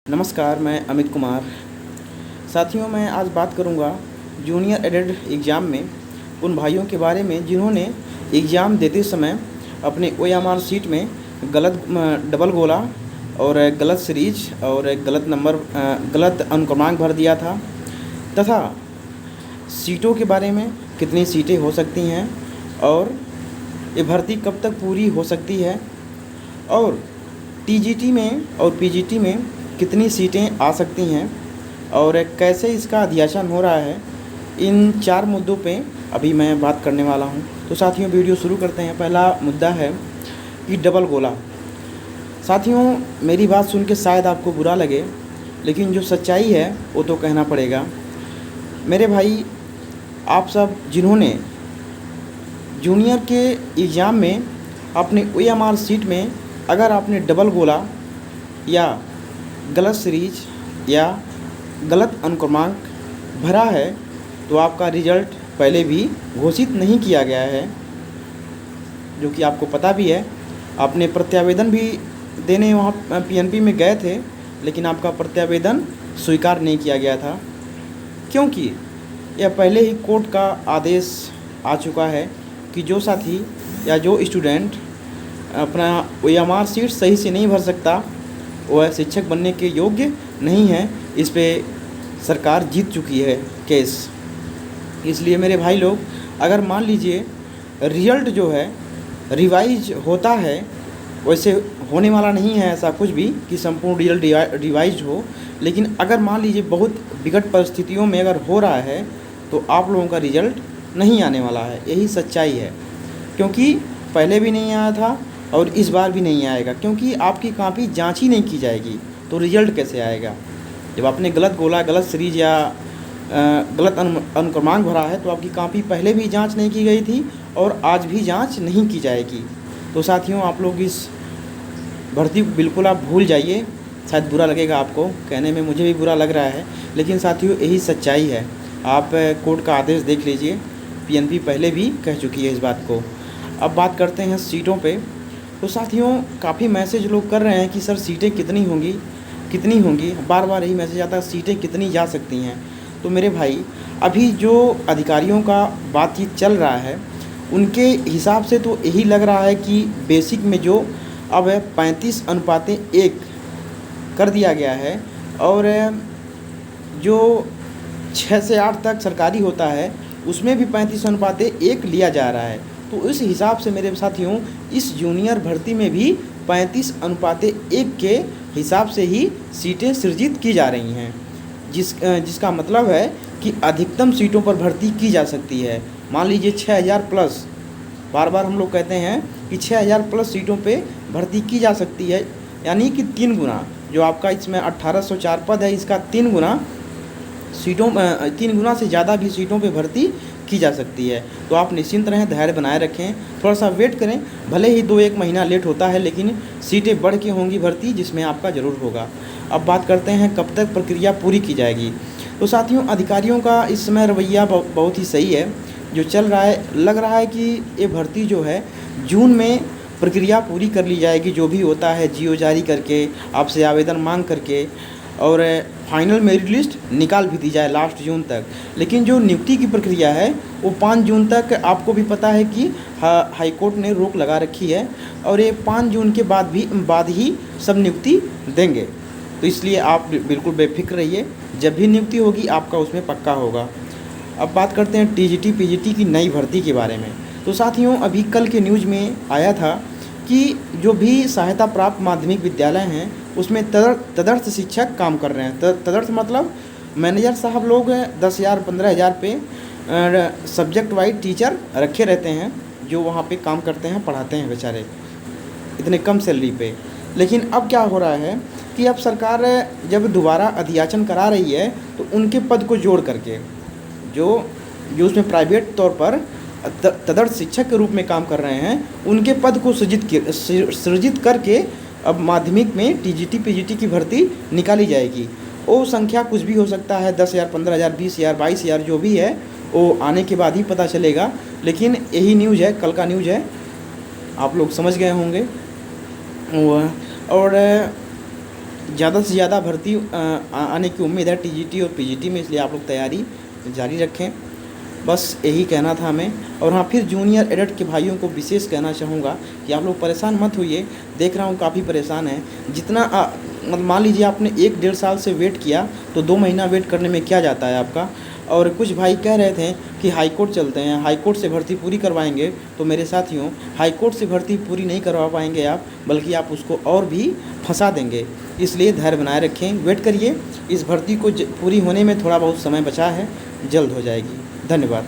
नमस्कार, मैं अमित कुमार। साथियों, मैं आज बात करूंगा जूनियर एडेड एग्ज़ाम में उन भाइयों के बारे में जिन्होंने एग्ज़ाम देते समय अपने ओएमआर शीट में गलत डबल गोला और गलत सीरीज और गलत अनुक्रमांक भर दिया था, तथा सीटों के बारे में कितनी सीटें हो सकती हैं और ये भर्ती कब तक पूरी हो सकती है और टीजीटी में और पीजीटी में कितनी सीटें आ सकती हैं और कैसे इसका अध्यासन हो रहा है। इन 4 मुद्दों पे अभी मैं बात करने वाला हूं। तो साथियों, वीडियो शुरू करते हैं। पहला मुद्दा है कि डबल गोला। साथियों, मेरी बात सुन के शायद आपको बुरा लगे, लेकिन जो सच्चाई है वो तो कहना पड़ेगा। मेरे भाई, आप सब जिन्होंने जूनियर के एग्ज़ाम में अपने ओएमआर शीट में अगर आपने डबल गोला या गलत सीरीज या गलत अनुक्रमांक भरा है तो आपका रिजल्ट पहले भी घोषित नहीं किया गया है, जो कि आपको पता भी है। आपने प्रत्यावेदन भी देने वहाँ पीएनपी में गए थे, लेकिन आपका प्रत्यावेदन स्वीकार नहीं किया गया था, क्योंकि यह पहले ही कोर्ट का आदेश आ चुका है कि जो साथी या जो स्टूडेंट अपना ओएमआर शीट सही से नहीं भर सकता वह शिक्षक बनने के योग्य नहीं है। इस पे सरकार जीत चुकी है केस। इसलिए मेरे भाई लोग, अगर मान लीजिए रिजल्ट जो है रिवाइज होता है, वैसे होने वाला नहीं है ऐसा कुछ भी कि संपूर्ण रिजल्ट रिवाइज हो, लेकिन अगर मान लीजिए बहुत विकट परिस्थितियों में अगर हो रहा है तो आप लोगों का रिजल्ट नहीं आने वाला है। यही सच्चाई है, क्योंकि पहले भी नहीं आया था और इस बार भी नहीं आएगा, क्योंकि आपकी कॉपी जांच ही नहीं की जाएगी तो रिजल्ट कैसे आएगा। जब आपने गलत गोला, गलत सीरीज या गलत अनुक्रमांक भरा है तो आपकी कॉपी पहले भी जांच नहीं की गई थी और आज भी जांच नहीं की जाएगी। तो साथियों, आप लोग इस भर्ती को बिल्कुल आप भूल जाइए। शायद बुरा लगेगा आपको, कहने में मुझे भी बुरा लग रहा है, लेकिन साथियों यही सच्चाई है। आप कोर्ट का आदेश देख लीजिए, पीएनपी पहले भी कह चुकी है इस बात को। अब बात करते हैं सीटों पे। तो साथियों, काफ़ी मैसेज लोग कर रहे हैं कि सर सीटें कितनी होंगी, बार बार यही मैसेज आता है, सीटें कितनी जा सकती हैं। तो मेरे भाई, अभी जो अधिकारियों का बातचीत चल रहा है उनके हिसाब से तो यही लग रहा है कि बेसिक में जो अब 35:1 कर दिया गया है और जो 6 से 8 तक सरकारी होता है उसमें भी 35:1 लिया जा रहा है। तो इस हिसाब से मेरे साथियों, इस जूनियर भर्ती में भी 35:1 के हिसाब से ही सीटें सृजित की जा रही हैं, जिसका मतलब है कि अधिकतम सीटों पर भर्ती की जा सकती है। मान लीजिए 6000 प्लस, बार बार हम लोग कहते हैं कि 6000 प्लस सीटों पे भर्ती की जा सकती है, यानी कि 3 गुना। जो आपका इसमें 1804 पद है, इसका 3 गुना सीटों 3 गुना से ज़्यादा भी सीटों पे भर्ती की जा सकती है। तो आप निश्चिंत रहें, धैर्य बनाए रखें, थोड़ा सा वेट करें। भले ही 2-1 महीना लेट होता है, लेकिन सीटें बढ़ के होंगी भर्ती, जिसमें आपका ज़रूर होगा। अब बात करते हैं कब तक प्रक्रिया पूरी की जाएगी। तो साथियों, अधिकारियों का इस समय रवैया बहुत ही सही है। जो चल रहा है, लग रहा है कि ये भर्ती जो है जून में प्रक्रिया पूरी कर ली जाएगी। जो भी होता है जीओ जारी करके, आपसे आवेदन मांग करके, और फाइनल मेरिट लिस्ट निकाल भी दी जाए लास्ट जून तक। लेकिन जो नियुक्ति की प्रक्रिया है वो 5 जून तक, आपको भी पता है कि हाई कोर्ट ने रोक लगा रखी है, और ये 5 जून के बाद ही सब नियुक्ति देंगे। तो इसलिए आप बिल्कुल बेफिक्र रहिए, जब भी नियुक्ति होगी आपका उसमें पक्का होगा। अब बात करते हैं टीजीटी पीजीटी की नई भर्ती के बारे में। तो साथियों, अभी कल के न्यूज़ में आया था कि जो भी सहायता प्राप्त माध्यमिक विद्यालय हैं उसमें तदर्थ शिक्षक काम कर रहे हैं। तदर्थ मतलब मैनेजर साहब लोग 10,000 15,000 पे सब्जेक्ट वाइज टीचर रखे रहते हैं, जो वहाँ पे काम करते हैं, पढ़ाते हैं बेचारे इतने कम सैलरी पे। लेकिन अब क्या हो रहा है कि अब सरकार जब दोबारा अध्याचन करा रही है तो उनके पद को जोड़ करके जो उसमें प्राइवेट तौर पर तदर्थ शिक्षक के रूप में काम कर रहे हैं, उनके पद को सृजित करके अब माध्यमिक में टीजीटी पीजीटी की भर्ती निकाली जाएगी। वो संख्या कुछ भी हो सकता है, 10,000 15,000 20,000 22,000 जो भी है वो आने के बाद ही पता चलेगा। लेकिन यही न्यूज़ है, कल का न्यूज़ है, आप लोग समझ गए होंगे। और ज़्यादा से ज़्यादा भर्ती आने की उम्मीद है टीजीटी और पीजीटी में, इसलिए आप लोग तैयारी जारी रखें। बस यही कहना था हमें। और हाँ, फिर जूनियर एडेड के भाइयों को विशेष कहना चाहूँगा कि आप लोग परेशान मत होइए। देख रहा हूँ काफ़ी परेशान हैं। जितना मतलब मान लीजिए आपने 1-1.5 साल से वेट किया तो 2 महीना वेट करने में क्या जाता है आपका। और कुछ भाई कह रहे थे कि हाई कोर्ट चलते हैं, हाई कोर्ट से भर्ती पूरी करवाएंगे। तो मेरे साथियों, हाई कोर्ट से भर्ती पूरी नहीं करवा पाएंगे आप, बल्कि आप उसको और भी फंसा देंगे। इसलिए धैर्य बनाए रखें, वेट करिए। इस भर्ती को पूरी होने में थोड़ा बहुत समय बचा है, जल्द हो जाएगी। धन्यवाद।